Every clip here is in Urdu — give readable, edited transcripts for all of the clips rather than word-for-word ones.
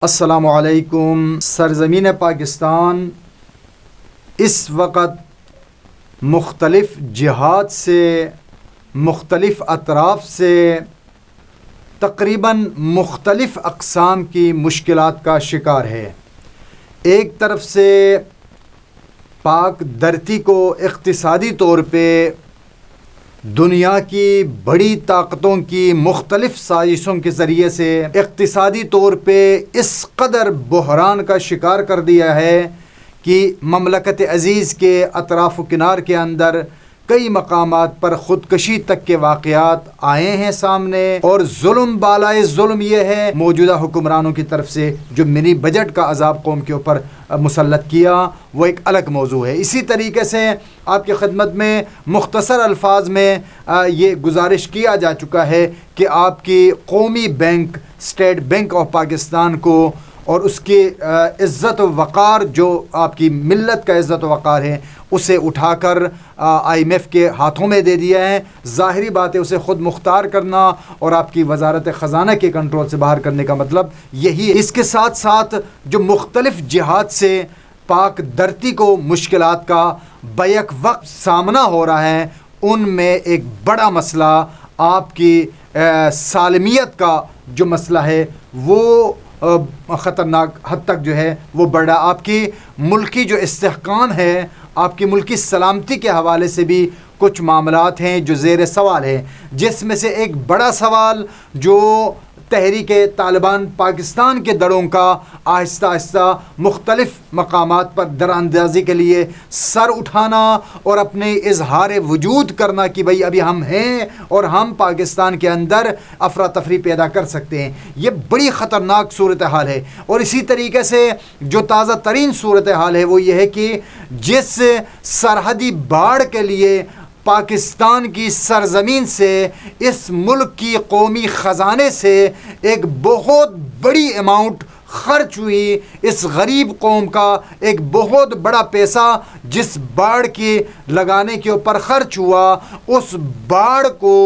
السلام علیکم۔ سرزمین پاکستان اس وقت مختلف جہات سے، مختلف اطراف سے تقریباً مختلف اقسام کی مشکلات کا شکار ہے۔ ایک طرف سے پاک دھرتی کو اقتصادی طور پہ دنیا کی بڑی طاقتوں کی مختلف سازشوں کے ذریعے سے اقتصادی طور پہ اس قدر بحران کا شکار کر دیا ہے کہ مملکت عزیز کے اطراف و کنار کے اندر کئی مقامات پر خودکشی تک کے واقعات آئے ہیں سامنے، اور ظلم بالائے ظلم یہ ہے موجودہ حکمرانوں کی طرف سے جو منی بجٹ کا عذاب قوم کے اوپر مسلط کیا، وہ ایک الگ موضوع ہے۔ اسی طریقے سے آپ کی خدمت میں مختصر الفاظ میں یہ گزارش کیا جا چکا ہے کہ آپ کی قومی bank state bank of Pakistan کو اور اس کی عزت و وقار، جو آپ کی ملت کا عزت و وقار ہے، اسے اٹھا کر IMF کے ہاتھوں میں دے دیا ہے۔ ظاہری بات ہے اسے خود مختار کرنا اور آپ کی وزارت خزانہ کے کنٹرول سے باہر کرنے کا مطلب یہی ہے۔ اس کے ساتھ ساتھ جو مختلف جہات سے پاک دھرتی کو مشکلات کا بیک وقت سامنا ہو رہا ہے، ان میں ایک بڑا مسئلہ آپ کی سالمیت کا جو مسئلہ ہے وہ خطرناک حد تک جو ہے وہ بڑا، آپ کی ملکی جو استحکام ہے، آپ کی ملکی سلامتی کے حوالے سے بھی کچھ معاملات ہیں جو زیر سوال ہیں، جس میں سے ایک بڑا سوال جو تحریک طالبان پاکستان کے دڑوں کا آہستہ آہستہ مختلف مقامات پر دراندازی کے لیے سر اٹھانا اور اپنے اظہار وجود کرنا کہ بھئی ابھی ہم ہیں اور ہم پاکستان کے اندر افراتفری پیدا کر سکتے ہیں، یہ بڑی خطرناک صورتحال ہے۔ اور اسی طریقے سے جو تازہ ترین صورتحال ہے وہ یہ ہے کہ جس سرحدی باڑ کے لیے پاکستان کی سرزمین سے، اس ملک کی قومی خزانے سے ایک بہت بڑی اماؤنٹ خرچ ہوئی، اس غریب قوم کا ایک بہت بڑا پیسہ جس باڑ کی لگانے کے اوپر خرچ ہوا، اس باڑ کو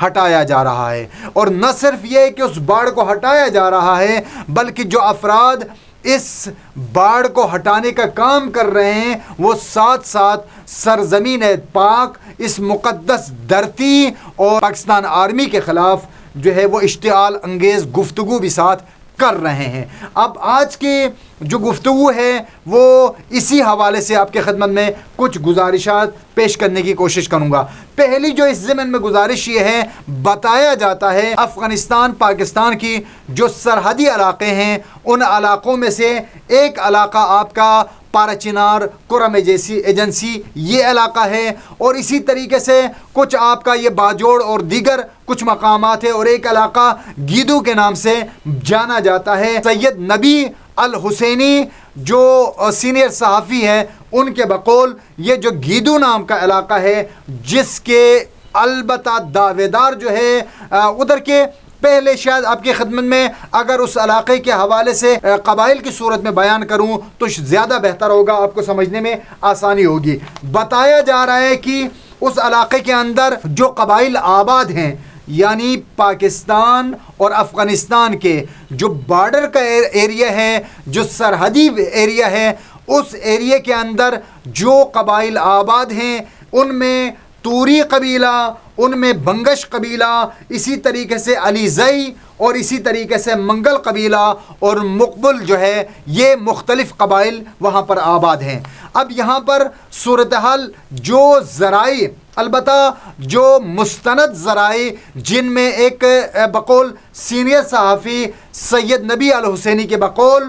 ہٹایا جا رہا ہے۔ اور نہ صرف یہ کہ اس باڑ کو ہٹایا جا رہا ہے، بلکہ جو افراد اس باڑ کو ہٹانے کا کام کر رہے ہیں وہ ساتھ ساتھ سرزمین پاک، اس مقدس دھرتی اور پاکستان آرمی کے خلاف جو ہے وہ اشتعال انگیز گفتگو بھی ساتھ کر رہے ہیں۔ اب آج کی جو گفتگو ہے وہ اسی حوالے سے آپ کے خدمت میں کچھ گزارشات پیش کرنے کی کوشش کروں گا۔ پہلی جو اس ضمن میں گزارش یہ ہے، بتایا جاتا ہے افغانستان پاکستان کی جو سرحدی علاقے ہیں، ان علاقوں میں سے ایک علاقہ آپ کا پارچینار کرم ایجنسی یہ علاقہ ہے، اور اسی طریقے سے کچھ آپ کا یہ باجوڑ اور دیگر کچھ مقامات ہے، اور ایک علاقہ گیدو کے نام سے جانا جاتا ہے۔ سید نبی الحسینی جو سینئر صحافی ہیں، ان کے بقول یہ جو گیدو نام کا علاقہ ہے، جس کے البتہ دعوے دار جو ہے ادھر کے پہلے شاید آپ کی خدمت میں اگر اس علاقے کے حوالے سے قبائل کی صورت میں بیان کروں تو زیادہ بہتر ہوگا، آپ کو سمجھنے میں آسانی ہوگی۔ بتایا جا رہا ہے کہ اس علاقے کے اندر جو قبائل آباد ہیں، یعنی پاکستان اور افغانستان کے جو باڈر کا ایریا ہے، جو سرحدی ایریا ہے، اس ایریا کے اندر جو قبائل آباد ہیں ان میں توری قبیلہ، ان میں بنگش قبیلہ، اسی طریقے سے علیزئی اور اسی طریقے سے منگل قبیلہ اور مقبل جو ہے، یہ مختلف قبائل وہاں پر آباد ہیں۔ اب یہاں پر صورتحال جو ذرائع، البتہ جو مستند ذرائع جن میں ایک بقول سینئر صحافی سید نبی الحسینی کے بقول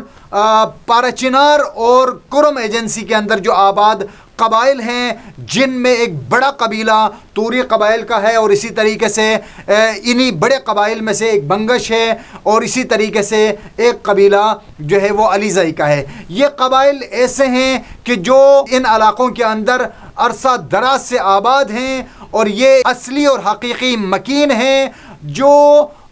پارچینار اور کرم ایجنسی کے اندر جو آباد قبائل ہیں، جن میں ایک بڑا قبیلہ توری قبائل کا ہے، اور اسی طریقے سے انہی بڑے قبائل میں سے ایک بنگش ہے، اور اسی طریقے سے ایک قبیلہ جو ہے وہ علیزئی کا ہے۔ یہ قبائل ایسے ہیں کہ جو ان علاقوں کے اندر عرصہ دراز سے آباد ہیں، اور یہ اصلی اور حقیقی مکین ہیں جو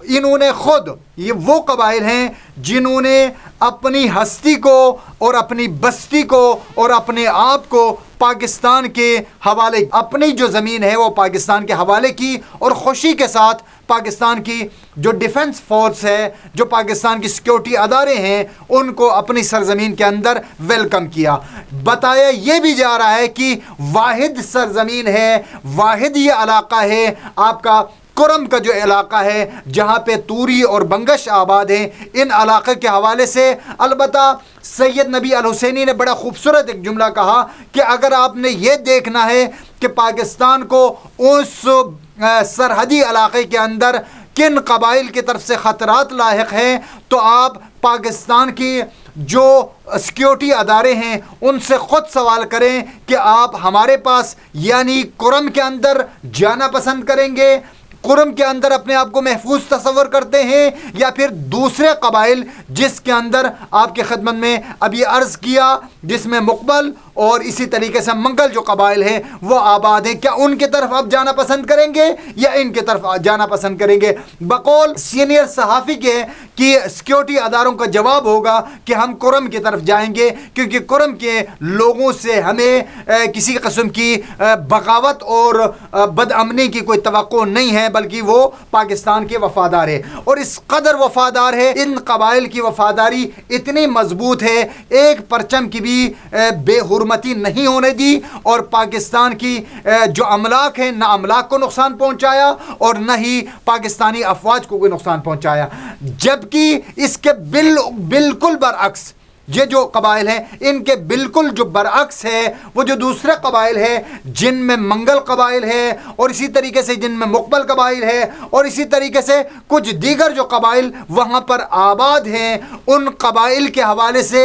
انہوں نے خود، یہ وہ قبائل ہیں جنہوں نے اپنی ہستی کو اور اپنی بستی کو اور اپنے آپ کو پاکستان کے حوالے، اپنی جو زمین ہے وہ پاکستان کے حوالے کی، اور خوشی کے ساتھ پاکستان کی جو ڈیفنس فورس ہے، جو پاکستان کی سیکیورٹی ادارے ہیں، ان کو اپنی سرزمین کے اندر ویلکم کیا۔ بتایا یہ بھی جا رہا ہے کہ واحد سرزمین ہے، واحد یہ علاقہ ہے آپ کا کرم کا جو علاقہ ہے جہاں پہ توری اور بنگش آباد ہیں۔ ان علاقے کے حوالے سے البتہ سید نبی الحسینی نے بڑا خوبصورت ایک جملہ کہا کہ اگر آپ نے یہ دیکھنا ہے کہ پاکستان کو اس سرحدی علاقے کے اندر کن قبائل کی طرف سے خطرات لاحق ہیں، تو آپ پاکستان کی جو سیکیورٹی ادارے ہیں ان سے خود سوال کریں کہ آپ ہمارے پاس یعنی کرم کے اندر جانا پسند کریں گے، کرم کے اندر اپنے آپ کو محفوظ تصور کرتے ہیں، یا پھر دوسرے قبائل جس کے اندر آپ کی خدمت میں ابھی عرض کیا، جس میں مقبل اور اسی طریقے سے منگل جو قبائل ہیں وہ آباد ہیں، کیا ان کی طرف آپ جانا پسند کریں گے یا ان کی طرف جانا پسند کریں گے؟ بقول سینئر صحافی کے کہ سیکیورٹی اداروں کا جواب ہوگا کہ ہم کرم کی طرف جائیں گے، کیونکہ کرم کے لوگوں سے ہمیں کسی قسم کی بغاوت اور بد امنی کی کوئی توقع نہیں ہے، بلکہ وہ پاکستان کے وفادار ہے، اور اس قدر وفادار ہے، ان قبائل کی وفاداری اتنی مضبوط ہے، ایک پرچم کی بھی بے حرمتی نہیں ہونے دی، اور پاکستان کی جو املاک ہیں نہ املاک کو نقصان پہنچایا اور نہ ہی پاکستانی افواج کو کوئی نقصان پہنچایا۔ جبکہ اس کے بالکل برعکس یہ جو قبائل ہیں ان کے بالکل جو برعکس ہے وہ جو دوسرے قبائل ہیں جن میں منگل قبائل ہے اور اسی طریقے سے جن میں مقبل قبائل ہے اور اسی طریقے سے کچھ دیگر جو قبائل وہاں پر آباد ہیں، ان قبائل کے حوالے سے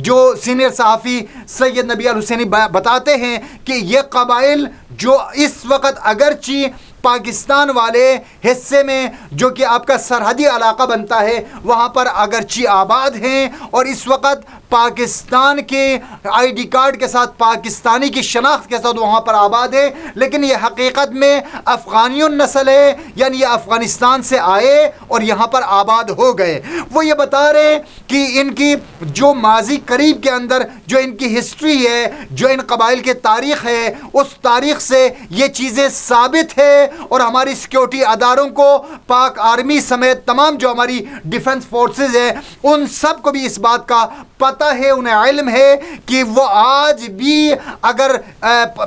جو سینئر صحافی سید نبی الحسینی بتاتے ہیں کہ یہ قبائل جو اس وقت اگرچہ پاکستان والے حصے میں جو کہ آپ کا سرحدی علاقہ بنتا ہے وہاں پر اگرچہ آباد ہیں اور اس وقت پاکستان کے آئی ڈی کارڈ کے ساتھ پاکستانی کی شناخت کے ساتھ وہاں پر آباد ہے، لیکن یہ حقیقت میں افغانی نسل ہے، یعنی یہ افغانستان سے آئے اور یہاں پر آباد ہو گئے۔ وہ یہ بتا رہے ہیں کہ ان کی جو ماضی قریب کے اندر جو ان کی ہسٹری ہے، جو ان قبائل کے تاریخ ہے، اس تاریخ سے یہ چیزیں ثابت ہے، اور ہماری سیکیورٹی اداروں کو پاک آرمی سمیت تمام جو ہماری ڈیفنس فورسز ہیں ان سب کو بھی اس بات کا پتہ ہے، انہیں علم ہے کہ وہ آج بھی اگر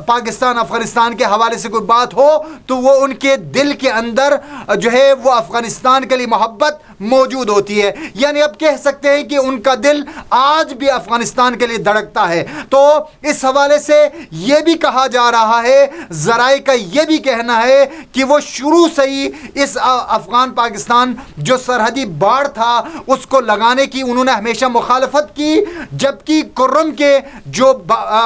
پاکستان افغانستان کے حوالے سے کوئی بات ہو تو وہ ان کے دل کے اندر جو ہے وہ افغانستان کے لیے محبت موجود ہوتی ہے، یعنی اب کہہ سکتے ہیں کہ ان کا دل آج بھی افغانستان کے لیے دھڑکتا ہے۔ تو اس حوالے سے یہ بھی کہا جا رہا ہے، ذرائع کا یہ بھی کہنا ہے کہ وہ شروع سے ہی اس افغان پاکستان جو سرحدی باڑ تھا اس کو لگانے کی انہوں نے ہمیشہ مخالفت کی، جبکہ کرم کے جو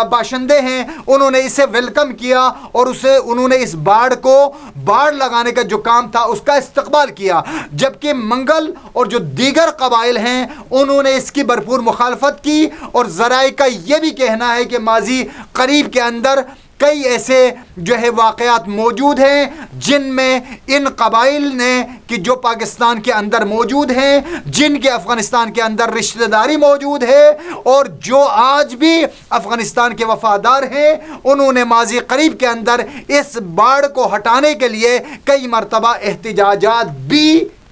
باشندے ہیں انہوں نے اسے ویلکم کیا اور اسے انہوں نے اس باڑ کو باڑ لگانے کا جو کام تھا اس کا استقبال کیا، جبکہ منگل اور جو دیگر قبائل ہیں انہوں نے اس کی بھرپور مخالفت کی۔ اور ذرائع کا یہ بھی کہنا ہے کہ ماضی قریب کے اندر کئی ایسے جو ہے واقعات موجود ہیں جن میں ان قبائل نے کہ جو پاکستان کے اندر موجود ہیں، جن کے افغانستان کے اندر رشتہ داری موجود ہے اور جو آج بھی افغانستان کے وفادار ہیں، انہوں نے ماضی قریب کے اندر اس باڑ کو ہٹانے کے لیے کئی مرتبہ احتجاجات بھی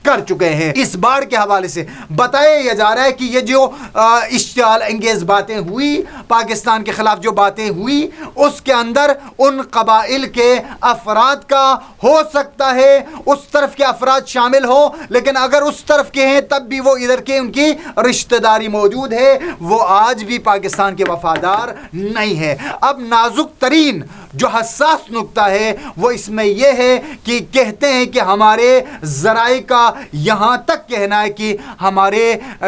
کر چکے ہیں۔ اس باڑ کے حوالے سے بتایا جا رہا ہے کہ یہ جو اشتعال انگیز باتیں ہوئی، پاکستان کے خلاف جو باتیں ہوئی، اس کے اندر ان قبائل کے افراد کا ہو سکتا ہے اس طرف کے افراد شامل ہوں، لیکن اگر اس طرف کے ہیں تب بھی وہ ادھر کے ان کی رشتہ داری موجود ہے، وہ آج بھی پاکستان کے وفادار نہیں ہے۔ اب نازک ترین جو حساس نقطہ ہے وہ اس میں یہ ہے کہ کہتے ہیں کہ ہمارے ذرائع کا یہاں تک کہنا ہے کہ ہمارے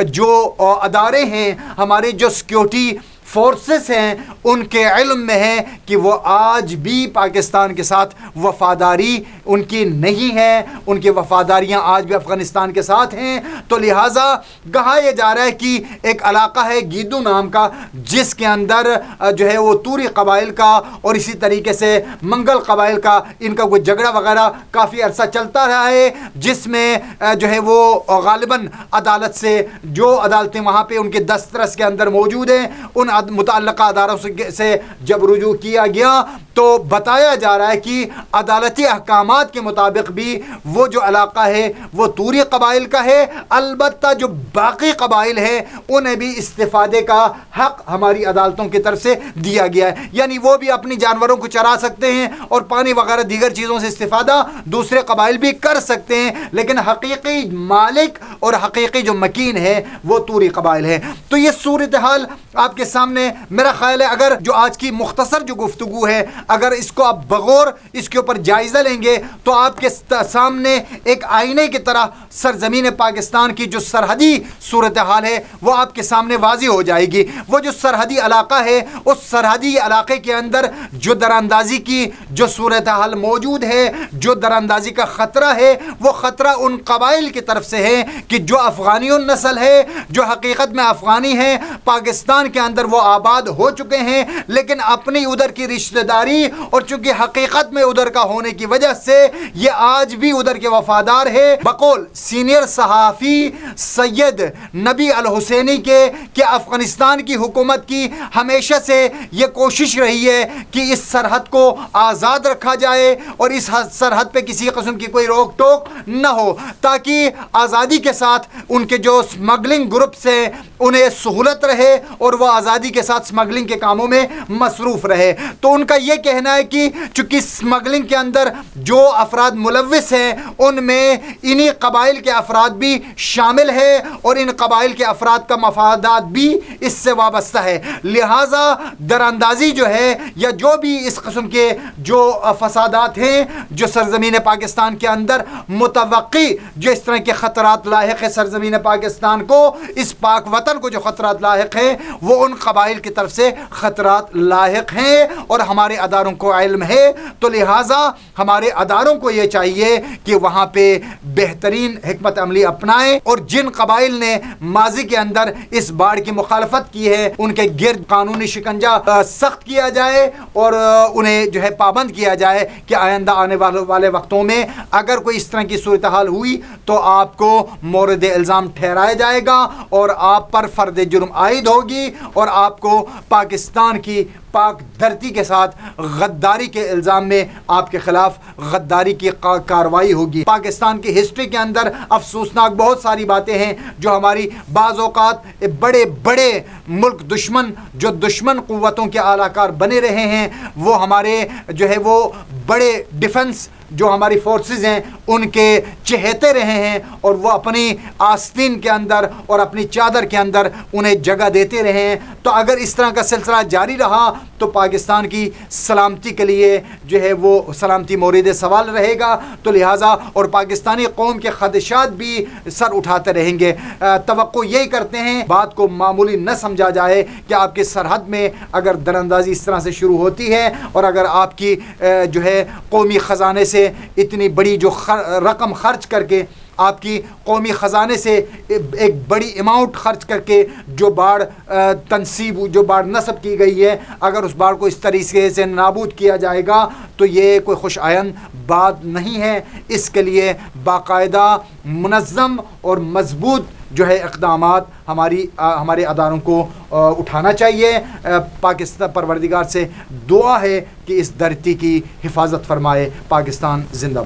جو ادارے ہیں، ہمارے جو سیکیورٹی فورسز ہیں، ان کے علم میں ہے کہ وہ آج بھی پاکستان کے ساتھ وفاداری ان کی نہیں ہے، ان کی وفاداریاں آج بھی افغانستان کے ساتھ ہیں۔ تو لہٰذا کہا یہ جا رہا ہے کہ ایک علاقہ ہے گیدو نام کا جس کے اندر جو ہے وہ توری قبائل کا اور اسی طریقے سے منگل قبائل کا ان کا کوئی جھگڑا وغیرہ کافی عرصہ چلتا رہا ہے، جس میں جو ہے وہ غالباً عدالت سے جو عدالتیں وہاں پہ ان کے دسترس کے اندر موجود ہیں ان متعلقہ اداروں سے جب رجوع کیا گیا تو بتایا جا رہا ہے کہ عدالتی احکامات اقدامات کے مطابق بھی وہ جو علاقہ ہے وہ توری قبائل کا ہے، البتہ جو باقی قبائل ہیں انہیں بھی استفادے کا حق ہماری عدالتوں کی طرف سے دیا گیا ہے، یعنی وہ بھی اپنی جانوروں کو چرا سکتے ہیں اور پانی وغیرہ دیگر چیزوں سے استفادہ دوسرے قبائل بھی کر سکتے ہیں، لیکن حقیقی مالک اور حقیقی جو مکین ہے وہ توری قبائل ہے۔ تو یہ صورتحال آپ کے سامنے میرا خیال ہے، اگر جو آج کی مختصر جو گفتگو ہے اگر اس کو آپ بغور اس کے اوپر جائزہ لیں گے تو آپ کے سامنے ایک آئینے کی طرح سرزمین پاکستان کی جو سرحدی صورتحال ہے وہ آپ کے سامنے واضح ہو جائے گی۔ وہ جو سرحدی علاقہ ہے اس سرحدی علاقے کے اندر جو دراندازی کی جو صورتحال موجود ہے، جو دراندازی کا خطرہ ہے، وہ خطرہ ان قبائل کی طرف سے ہے کہ جو افغانی نسل ہے، جو حقیقت میں افغانی ہیں، پاکستان کے اندر وہ آباد ہو چکے ہیں، لیکن اپنی ادھر کی رشتہ داری اور چونکہ حقیقت میں ادھر کا ہونے کی وجہ سے یہ آج بھی ادھر کے وفادار ہے۔ بقول سینئر صحافی سید نبی الحسینی کے کہ افغانستان کی حکومت کی ہمیشہ سے یہ کوشش رہی ہے کہ اس سرحد کو آزاد رکھا جائے اور اس سرحد پہ کسی قسم کی کوئی روک ٹوک نہ ہو، تاکہ آزادی کے ساتھ ان کے جو اسمگلنگ گروپس ہیں انہیں سہولت رہے اور وہ آزادی کے ساتھ اسمگلنگ کے کاموں میں مصروف رہے۔ تو ان کا یہ کہنا ہے کہ چونکہ اسمگلنگ کے اندر جو افراد ملوث ہیں ان میں انہی قبائل کے افراد بھی شامل ہے اور ان قبائل کے افراد کا مفادات بھی اس سے وابستہ ہے، لہٰذا دراندازی جو ہے یا جو بھی اس قسم کے جو فسادات ہیں جو سرزمین پاکستان کے اندر متوقع جو اس طرح کے خطرات لاحق ہے سرزمین پاکستان کو، اس پاک وطن کو جو خطرات لاحق ہیں وہ ان قبائل کی طرف سے خطرات لاحق ہیں اور ہمارے اداروں کو علم ہے۔ تو لہٰذا ہمارے اداروں کو یہ چاہیے کہ وہاں پہ بہترین حکمت عملی اپنائیں اور جن قبائل نے ماضی کے اندر اس باڑ کی مخالفت کی ہے ان کے گرد قانونی شکنجہ سخت کیا جائے اور انہیں جو ہے پابند کیا جائے کہ آئندہ آنے والے وقتوں میں اگر کوئی اس طرح کی صورتحال ہوئی تو آپ کو مورد الزام ٹھہرایا جائے گا اور آپ پر فرد جرم عائد ہوگی اور آپ کو پاکستان کی پاک دھرتی کے ساتھ غداری کے الزام میں آپ کے خلاف غداری کی کارروائی ہوگی۔ پاکستان کی ہسٹری کے اندر افسوسناک بہت ساری باتیں ہیں جو ہماری بعض اوقات بڑے بڑے ملک دشمن جو دشمن قوتوں کے اعلیٰ کار بنے رہے ہیں وہ ہمارے جو ہے وہ بڑے ڈیفنس جو ہماری فورسز ہیں ان کے چہیتے رہے ہیں اور وہ اپنی آستین کے اندر اور اپنی چادر کے اندر انہیں جگہ دیتے رہے ہیں۔ تو اگر اس طرح کا سلسلہ جاری رہا تو پاکستان کی سلامتی کے لیے جو ہے وہ سلامتی مورد سوال رہے گا، تو لہٰذا اور پاکستانی قوم کے خدشات بھی سر اٹھاتے رہیں گے۔ توقع یہی کرتے ہیں بات کو معمولی نہ سمجھا جائے کہ آپ کی سرحد میں اگر دراندازی اس طرح سے شروع ہوتی ہے اور اگر آپ کی جو ہے قومی خزانے سے اتنی بڑی جو رقم خرچ کر کے آپ کی قومی خزانے سے ایک بڑی اماؤنٹ خرچ کر کے جو باڑ تنصیب جو باڑ نصب کی گئی ہے اگر اس باڑ کو اس طریقے سے نابود کیا جائے گا تو یہ کوئی خوش آئند بات نہیں ہے۔ اس کے لیے باقاعدہ منظم اور مضبوط جو ہے اقدامات ہمارے اداروں کو اٹھانا چاہیے۔ پاکستان پروردگار سے دعا ہے کہ اس دھرتی کی حفاظت فرمائے۔ پاکستان زندہ باد۔